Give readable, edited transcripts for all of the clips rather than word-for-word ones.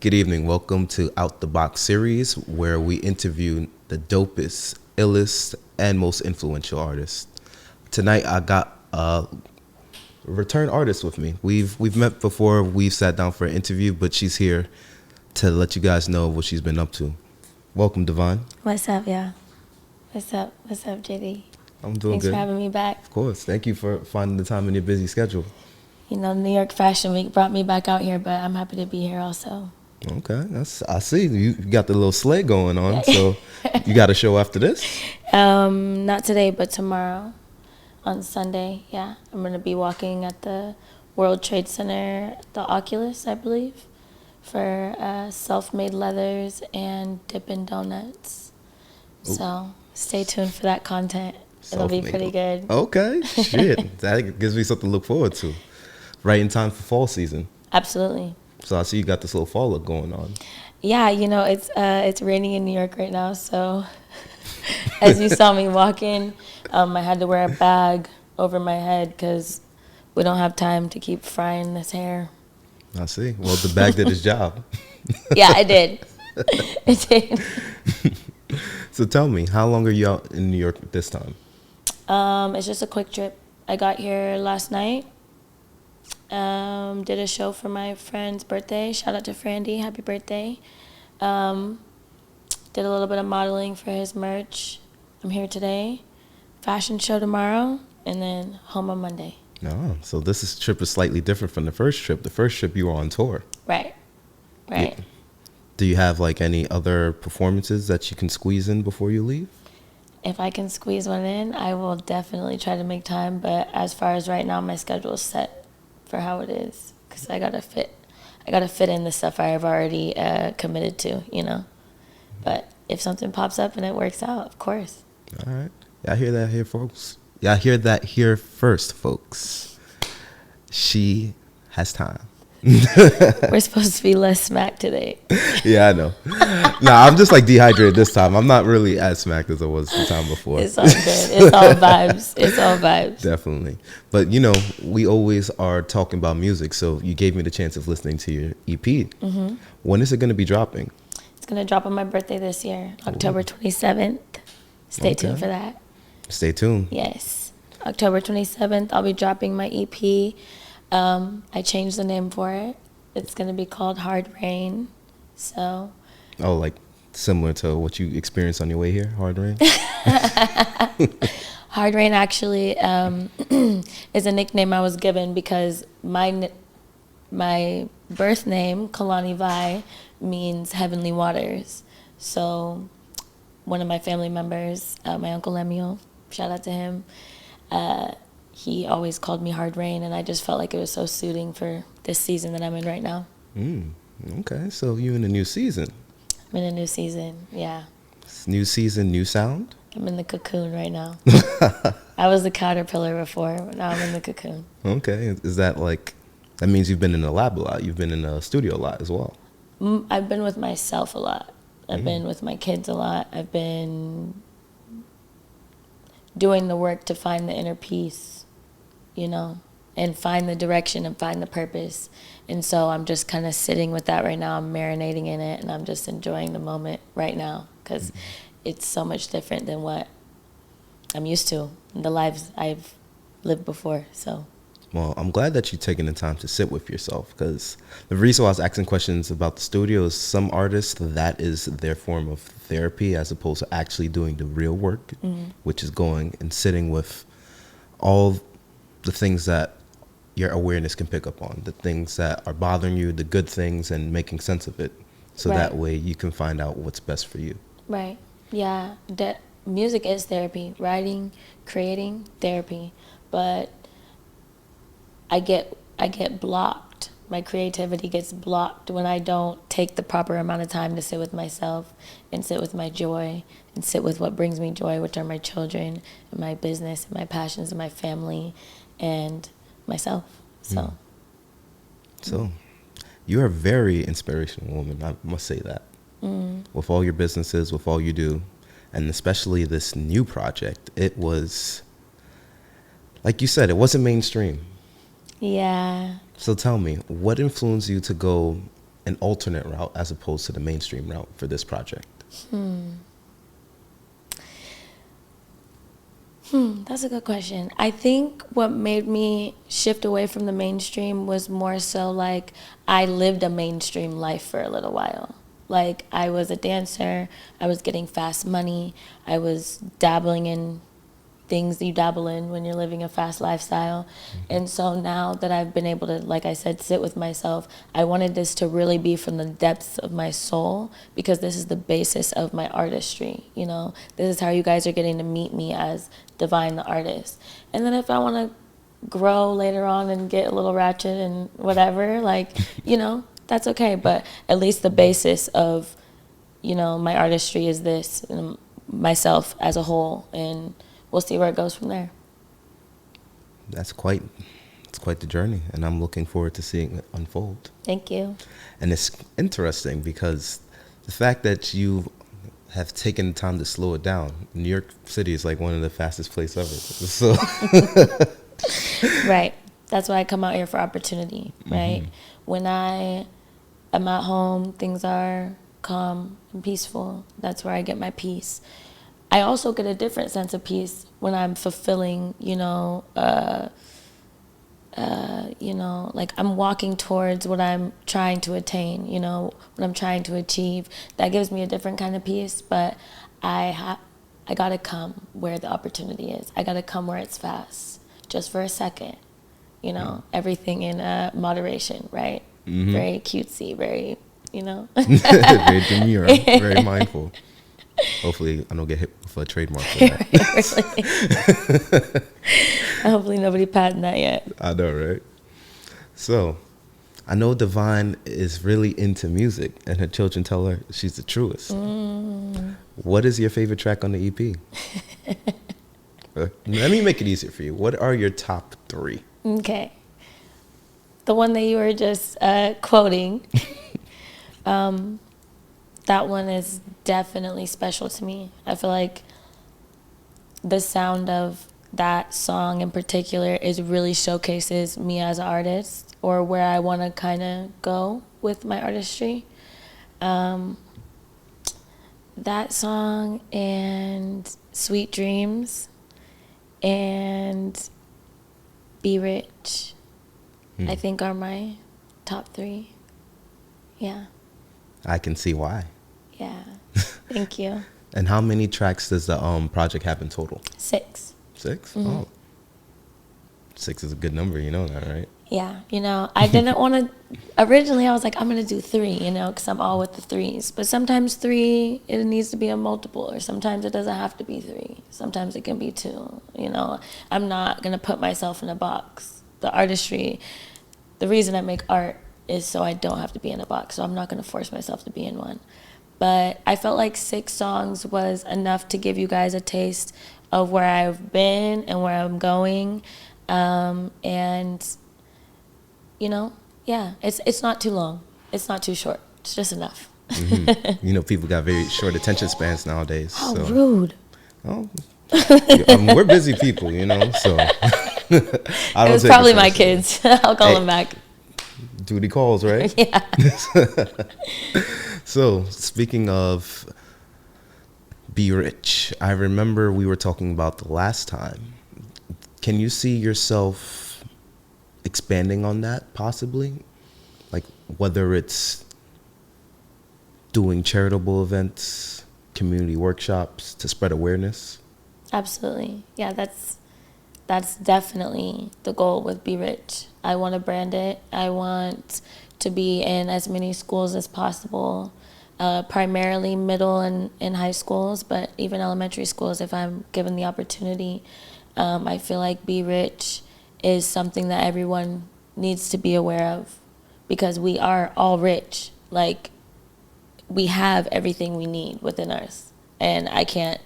Good evening. Welcome to Out the Box series, where we interview the dopest, illest, and most influential artists. Tonight, I got a return artist with me. We've met before. We've sat down for an interview, but she's here to let you guys know what she's been up to. Welcome, Divin. What's up, y'all? What's up, JD? I'm doing Thanks good. for having me back. Of course. Thank you for finding the time in your busy schedule. You know, New York Fashion Week brought me back out here, but I'm happy to be here also. Okay, I see. You got the little sleigh going on, so you got a show after this? Not today, but tomorrow on Sunday. Yeah, I'm going to be walking at the World Trade Center, the Oculus, I believe, for self-made leathers and Dippin' Donuts. So stay tuned for that content. It'll be pretty good. Okay, shit. That gives me something to look forward to. Right in time for fall season. Absolutely. So I see you got this little fall look going on. Yeah, you know, it's raining in New York right now, so as you saw me walking, I had to wear a bag over my head because we don't have time to keep frying this hair. I see. Well, the bag did its job. Yeah, it did. It did. So tell me, how long are you out in New York this time? It's just a quick trip. I got here last night. Did a show for my friend's birthday. Shout out to Frandy. Happy birthday. Did a little bit of modeling for his merch. I'm here today. Fashion show tomorrow. And then home on Monday. Oh, so this trip is slightly different from the first trip. The first trip you were on tour. Right. Yeah. Do you have like any other performances that you can squeeze in before you leave? If I can squeeze one in, I will definitely try to make time. But as far as right now, my schedule is set for how it is, because I gotta fit in the stuff I've already committed to, you know. But if something pops up and it works out, of course. All right. Y'all hear that here, folks? Y'all hear that here first, folks. She has time. We're supposed to be less smacked today. Yeah, I know. Nah, I'm just like dehydrated this time. I'm not really as smacked as I was the time before. It's all good. It's all vibes. It's all vibes. Definitely. But, you know, we always are talking about music, so you gave me the chance of listening to your EP. Mm-hmm. When is it going to be dropping? It's going to drop on my birthday this year, October 27th. Stay tuned for that. Stay tuned. Yes. October 27th, I'll be dropping my EP. I changed the name for it. It's going to be called Hard Rain. So. Oh, like similar to what you experienced on your way here, Hard Rain? Hard Rain actually is a nickname I was given because my birth name, Kalani Vai, means heavenly waters. So one of my family members, my Uncle Lemuel, shout out to him, he always called me Hard Rain, and I just felt like it was so suiting for this season that I'm in right now. Okay, so you're in a new season. I'm in a new season, yeah. It's new season, new sound? I'm in the cocoon right now. I was the caterpillar before, but now I'm in the cocoon. Okay, is that like, that means you've been in the lab a lot, you've been in the studio a lot as well? I've been with myself a lot. I've been with my kids a lot. I've been doing the work to find the inner peace, you know, and find the direction and find the purpose. And so I'm just kind of sitting with that right now. I'm marinating in it, and I'm just enjoying the moment right now because it's so much different than what I'm used to, the lives I've lived before. So. Well, I'm glad that you're taking the time to sit with yourself, because the reason why I was asking questions about the studio is some artists, that is their form of therapy as opposed to actually doing the real work, which is going and sitting with all the things that your awareness can pick up on, the things that are bothering you, the good things, and making sense of it. So that way you can find out what's best for you. Right. Yeah. That music is therapy. Writing, creating, therapy. But I get blocked. My creativity gets blocked when I don't take the proper amount of time to sit with myself and sit with my joy and sit with what brings me joy, which are my children and my business and my passions and my family and myself. So you're a very inspirational woman, I must say that. With all your businesses, with all you do, and especially this new project, it was, like you said, it wasn't mainstream. Yeah. So tell me, what influenced you to go an alternate route as opposed to the mainstream route for this project? That's a good question. I think what made me shift away from the mainstream was more so like I lived a mainstream life for a little while. Like I was a dancer, I was getting fast money, I was dabbling in things you dabble in when you're living a fast lifestyle. And so now that I've been able to, like I said, sit with myself, I wanted this to really be from the depths of my soul, because this is the basis of my artistry. You know, this is how you guys are getting to meet me as Divine the artist. And then if I want to grow later on and get a little ratchet and whatever, like, you know, that's okay. But at least the basis of, you know, my artistry is this, and myself as a whole, and we'll see where it goes from there. It's quite the journey, and I'm looking forward to seeing it unfold. Thank you. And it's interesting because the fact that you have taken the time to slow it down. New York City is like one of the fastest places ever. So Right. That's why I come out here for opportunity, right? When I am at home, things are calm and peaceful. That's where I get my peace. I also get a different sense of peace when I'm fulfilling, like I'm walking towards what I'm trying to attain, you know, what I'm trying to achieve. That gives me a different kind of peace, but I got to come where the opportunity is. I got to come where it's fast, just for a second, you know, everything in moderation, right? Very cutesy, very, you know. very demure, very mindful. Hopefully I don't get hit with a trademark for that. Hopefully nobody patented that yet. I know, right? So I know Divine is really into music, and her children tell her she's the truest. What is your favorite track on the EP? Let me make it easier for you. What are your top 3? Okay. The one that you were just quoting, that one is definitely special to me. I feel like the sound of that song in particular is really showcases me as an artist, or where I want to kind of go with my artistry. That song and Sweet Dreams and Be Rich, I think are my top 3. Yeah. I can see why. Yeah. Thank you. And how many tracks does the project have in total? 6. 6? Oh. 6 is a good number, you know that, right? Yeah, you know, I didn't want to, originally I was like, I'm going to do 3, you know, because I'm all with the 3s. But sometimes 3, it needs to be a multiple, or sometimes it doesn't have to be 3. Sometimes it can be 2, you know. I'm not going to put myself in a box. The artistry, the reason I make art is so I don't have to be in a box. So I'm not going to force myself to be in one. But I felt like 6 songs was enough to give you guys a taste of where I've been and where I'm going. And you know, yeah, it's not too long. It's not too short. It's just enough. You know, people got very short attention spans nowadays. How so. rude. Oh, we're busy people, you know, so. It was probably my kids. I'll call them back. Duty calls, right? Yeah. So, speaking of Be Rich, I remember we were talking about the last time. Can you see yourself expanding on that, possibly? Like, whether it's doing charitable events, community workshops to spread awareness? Absolutely. Yeah, that's definitely the goal with Be Rich. I want to brand it. I want to be in as many schools as possible, primarily middle and high schools, but even elementary schools if I'm given the opportunity. I feel like Be Rich is something that everyone needs to be aware of, because we are all rich. Like, we have everything we need within us, and I can't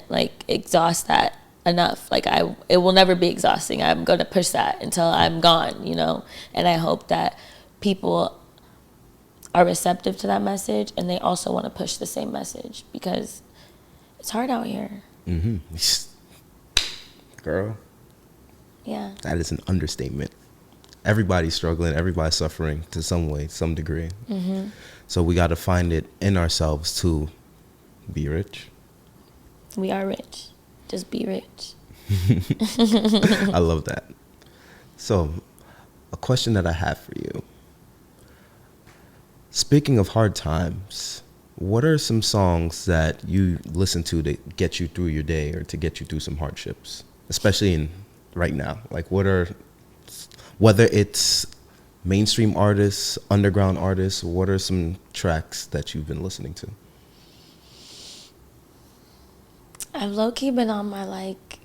like exhaust that enough. Like, it will never be exhausting. I'm going to push that until I'm gone, you know. And I hope that people are receptive to that message, and they also want to push the same message, because it's hard out here. Girl. Yeah. That is an understatement. everybody's struggling, everybody's suffering to some way, some degree. So we got to find it in ourselves to be rich. We are rich. Just be rich. I love that. So a question that I have for you. Speaking of hard times, what are some songs that you listen to get you through your day or to get you through some hardships, especially in right now? Like, whether it's mainstream artists, underground artists, what are some tracks that you've been listening to? I've low-key been on my, like,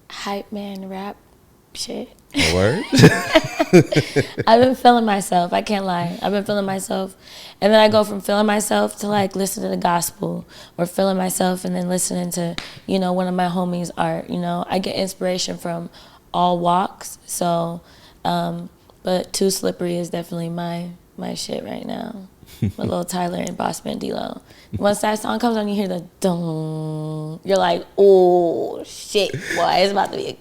hype man rap shit. Word? I've been feeling myself. I can't lie. I've been feeling myself. And then I go from feeling myself to, like, listen to the gospel, or feeling myself and then listening to, you know, one of my homies' art. You know, I get inspiration from all walks. So, but Too Slippery is definitely my shit right now. With Lil Tyler and Bossman D-Lo. Once that song comes on, you hear the dong. You're like, oh, shit, boy, it's about to be a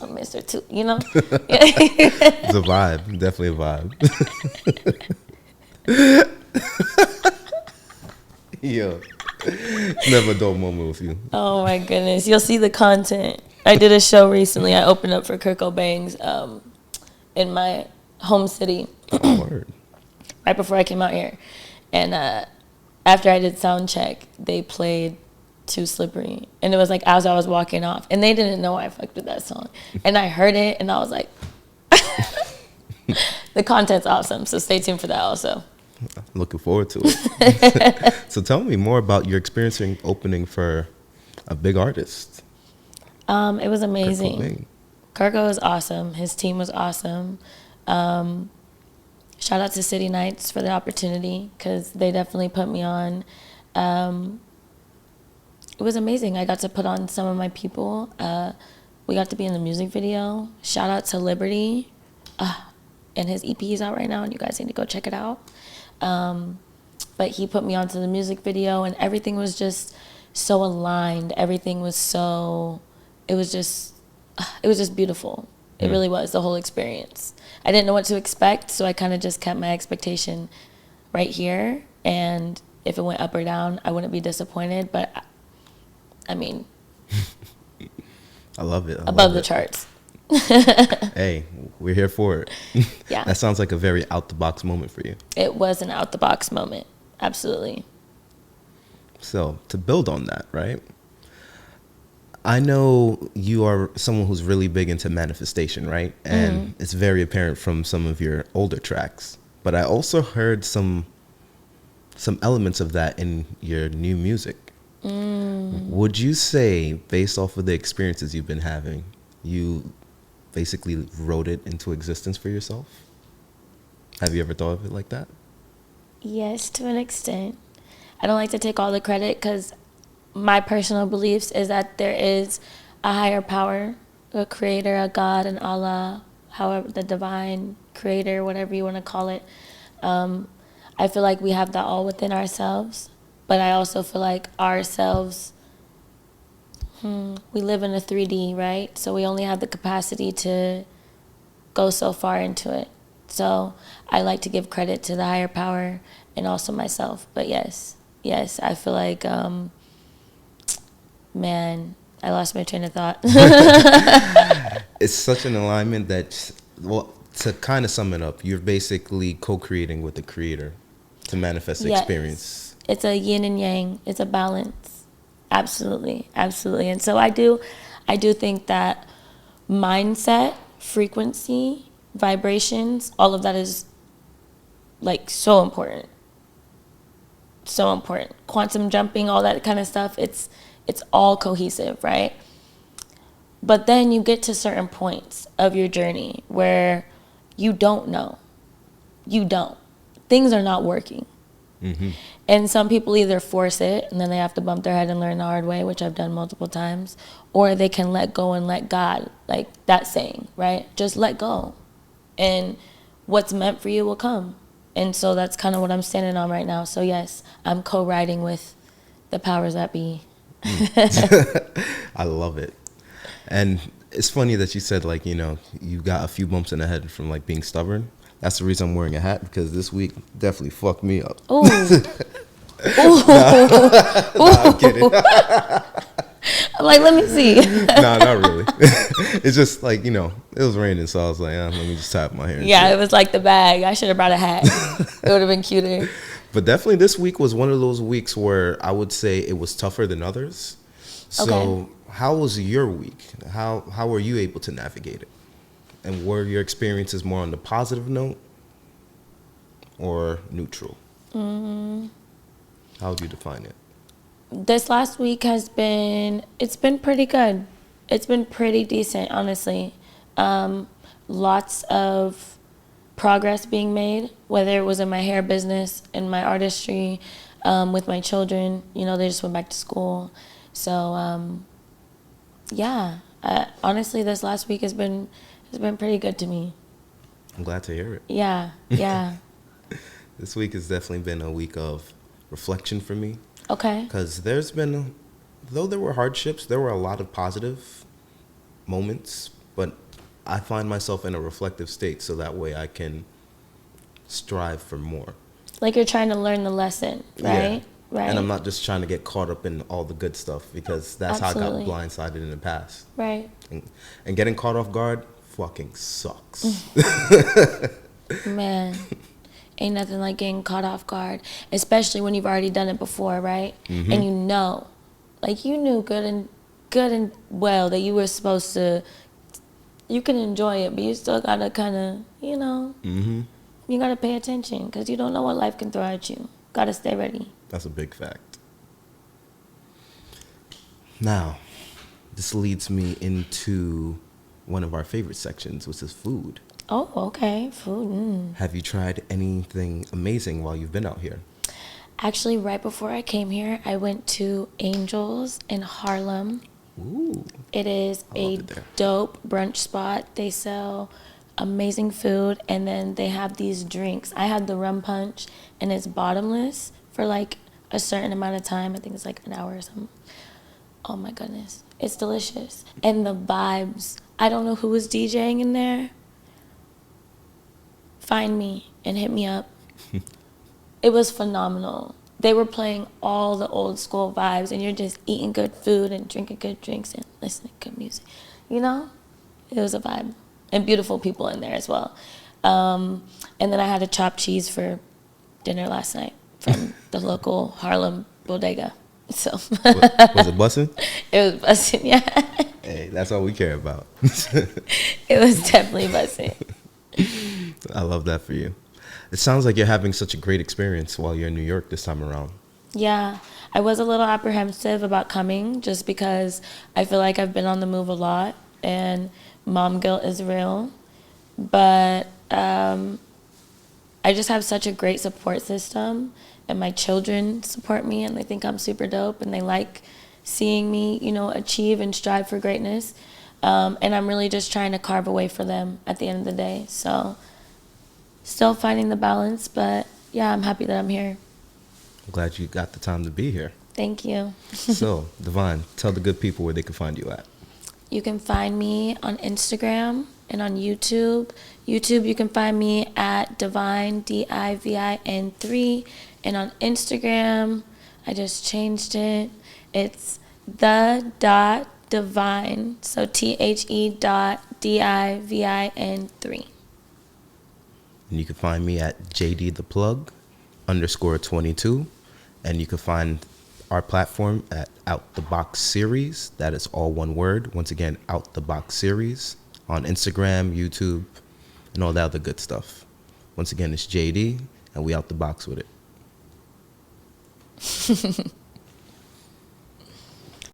Mr. Two, you know? It's a vibe. Definitely a vibe. Yo, never a dull moment with you. Oh, my goodness. You'll see the content. I did a show recently. I opened up for Kurt Cobain's in my home city. Word. Right before I came out here. And after I did sound check, they played Too Slippery. And it was like as I was walking off. And they didn't know I fucked with that song. And I heard it and I was like, the content's awesome. So stay tuned for that also. I'm looking forward to it. So tell me more about your experience opening for a big artist. It was amazing. Kurt was awesome. His team was awesome. Shout out to City Nights for the opportunity, because they definitely put me on. It was amazing. I got to put on some of my people. We got to be in the music video. Shout out to Liberty. And his EP is out right now, and you guys need to go check it out. But he put me onto the music video, and everything was just so aligned. Everything was so, it was just beautiful. It really was, the whole experience. I didn't know what to expect, so I kind of just kept my expectation right here. And if it went up or down, I wouldn't be disappointed. But, I mean, I love it. Above the charts. Hey, we're here for it. Yeah. That sounds like a very out-the-box moment for you. It was an out-the-box moment. Absolutely. So, to build on that, right? I know you are someone who's really big into manifestation, right? And it's very apparent from some of your older tracks. But I also heard some elements of that in your new music. Would you say, based off of the experiences you've been having, you basically wrote it into existence for yourself? Have you ever thought of it like that? Yes, to an extent. I don't like to take all the credit, because my personal beliefs is that there is a higher power, a creator, a God, an Allah, however, the divine creator, whatever you want to call it. I feel like we have that all within ourselves, but I also feel like ourselves, we live in a 3D, right? So we only have the capacity to go so far into it. So I like to give credit to the higher power and also myself. But yes, I feel like, man, I lost my train of thought. It's such an alignment that, well, to kind of sum it up, you're basically co-creating with the creator to manifest the experience. It's a yin and yang. It's a balance. Absolutely. And so I do think that mindset, frequency, vibrations, all of that is like so important. So important. Quantum jumping, all that kind of stuff, it's all cohesive, right? But then you get to certain points of your journey where you don't know. You don't. Things are not working. And some people either force it and then they have to bump their head and learn the hard way, which I've done multiple times, or they can let go and let God, like that saying, right? Just let go. And what's meant for you will come. And so that's kind of what I'm standing on right now. So yes, I'm co-writing with the powers that be. I love it. And It's funny that you said, like, you got a few bumps in the head from, like, being stubborn. That's the reason I'm wearing a hat, because this week definitely fucked me up. Oh. Nah, I'm kidding. I'm like, let me see. Nah, not really. It's just like, it was raining, so I was like, let me just tie up my hair. Yeah, it was like the bag. I should have brought a hat. It would have been cuter. But definitely this week was one of those weeks where I would say it was tougher than others. So Okay. how was your week? How were you able to navigate it? And were your experiences more on the positive note or neutral? How would you define it? This last week it's been pretty good. It's been pretty decent, honestly. Lots of progress being made, whether it was in my hair business, in my artistry, with my children. They just went back to school. So, honestly, this last week has been pretty good to me. I'm glad to hear it. Yeah. This week has definitely been a week of reflection for me. Okay. Because though there were hardships, there were a lot of positive moments, but I find myself in a reflective state so that way I can strive for more. Like you're trying to learn the lesson, right? Yeah. Right. And I'm not just trying to get caught up in all the good stuff, because that's Absolutely. how I got blindsided in the past. Right. And getting caught off guard fucking sucks. Man, ain't nothing like getting caught off guard, especially when you've already done it before, right? Mm-hmm. And you knew good and well that you were supposed to. You can enjoy it, but you still gotta kind of, Mm-hmm. you gotta pay attention because you don't know what life can throw at you. Gotta stay ready. That's a big fact. Now, this leads me into one of our favorite sections, which is food. Oh, okay, food. Have you tried anything amazing while you've been out here? Actually, right before I came here, I went to Angel's in Harlem. Ooh. It is a dope brunch spot. They sell amazing food, and then they have these drinks. I had the rum punch, and it's bottomless for like a certain amount of time. I think it's like an hour or something. Oh my goodness. It's delicious. And the vibes. I don't know who was DJing in there. Find me and hit me up. It was phenomenal. They were playing all the old school vibes, and you're just eating good food and drinking good drinks and listening to good music. It was a vibe. And beautiful people in there as well. And then I had a chopped cheese for dinner last night from the local Harlem bodega. So Was it bussin'? It was bussin', yeah. Hey, that's all we care about. It was definitely bussin'. I love that for you. It sounds like you're having such a great experience while you're in New York this time around. Yeah, I was a little apprehensive about coming just because I feel like I've been on the move a lot and mom guilt is real. But I just have such a great support system, and my children support me and they think I'm super dope and they like seeing me, achieve and strive for greatness. And I'm really just trying to carve a way for them at the end of the day. So still finding the balance, but yeah, I'm happy that I'm here. I'm glad you got the time to be here. Thank you. So, Divine, tell the good people where they can find you at. You can find me on Instagram and on YouTube. YouTube, you can find me at Divin, Divin3. And on Instagram, I just changed it. It's the.divine, so THE.DIVIN3. And you can find me at JDThePlug_22. And you can find our platform at OUTTHEBOXSERIES. That is all one word. Once again, OUTTHEBOXSERIES on Instagram, YouTube, and all that other good stuff. Once again, it's JD, and we out the box with it.